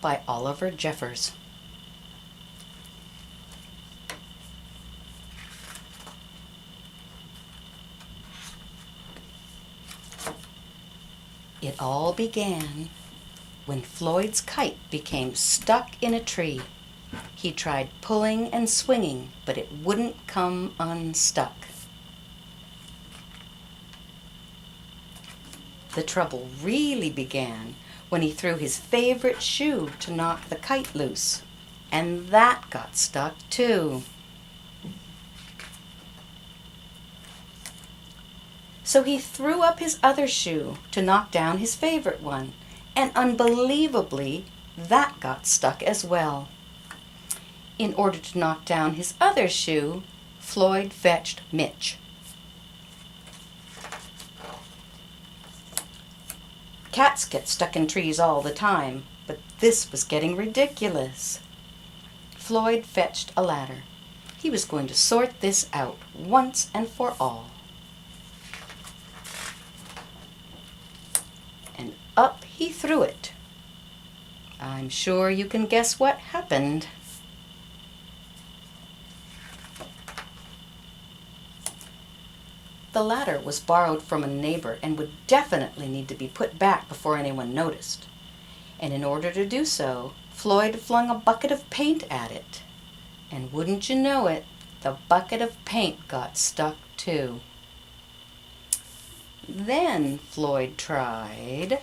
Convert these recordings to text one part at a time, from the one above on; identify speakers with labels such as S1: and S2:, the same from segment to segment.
S1: by Oliver Jeffers. It all began when Floyd's kite became stuck in a tree. He tried pulling and swinging, but it wouldn't come unstuck. The trouble really began when he threw his favorite shoe to knock the kite loose, and that got stuck too. So he threw up his other shoe to knock down his favorite one, and unbelievably, that got stuck as well. In order to knock down his other shoe, Floyd fetched Mitch. Cats get stuck in trees all the time, but this was getting ridiculous. Floyd fetched a ladder. He was going to sort this out once and for all. And up he threw it. I'm sure you can guess what happened. The ladder was borrowed from a neighbor and would definitely need to be put back before anyone noticed. And in order to do so, Floyd flung a bucket of paint at it. And wouldn't you know it, the bucket of paint got stuck too. Then Floyd tried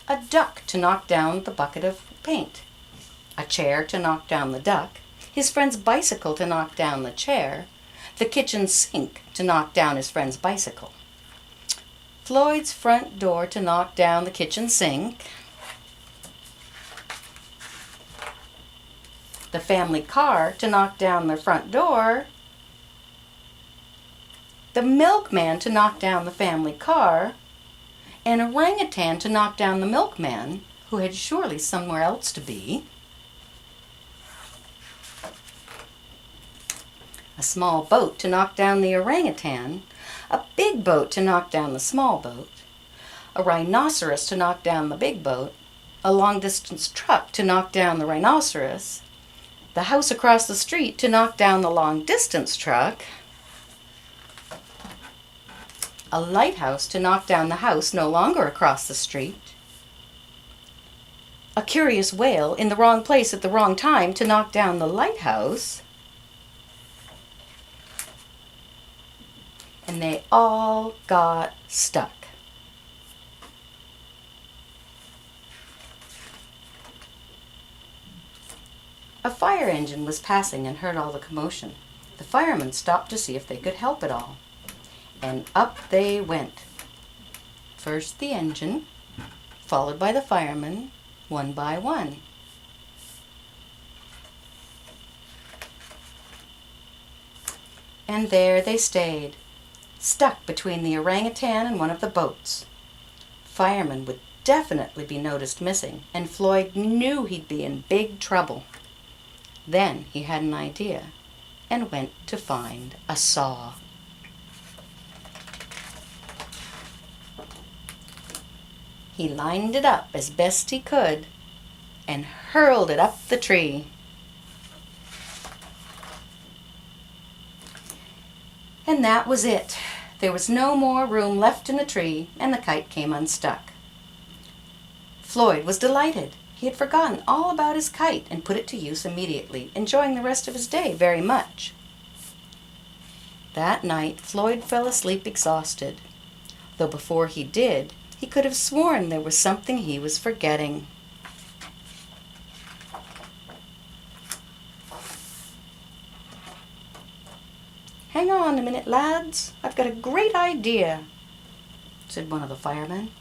S1: a duck to knock down the bucket of paint, a chair to knock down the duck, his friend's bicycle to knock down the chair, the kitchen sink to knock down his friend's bicycle, Floyd's front door to knock down the kitchen sink, the family car to knock down their front door, the milkman to knock down the family car, an orangutan to knock down the milkman, who had surely somewhere else to be, a small boat to knock down the orangutan, a big boat to knock down the small boat, a rhinoceros to knock down the big boat, a long-distance truck to knock down the rhinoceros, the house across the street to knock down the long-distance truck, a lighthouse to knock down the house no longer across the street, a curious whale in the wrong place at the wrong time to knock down the lighthouse, and they all got stuck. A fire engine was passing and heard all the commotion. The firemen stopped to see if they could help at all. And up they went. First the engine, followed by the firemen, one by one. And there they stayed, stuck between the orangutan and one of the boats. Firemen would definitely be noticed missing, and Floyd knew he'd be in big trouble. Then he had an idea and went to find a saw. He lined it up as best he could and hurled it up the tree. And that was it. There was no more room left in the tree, and the kite came unstuck. Floyd was delighted. He had forgotten all about his kite and put it to use immediately, enjoying the rest of his day very much. That night, Floyd fell asleep exhausted, though before he did, he could have sworn there was something he was forgetting. "Hang on a minute, lads. I've got a great idea," said one of the firemen.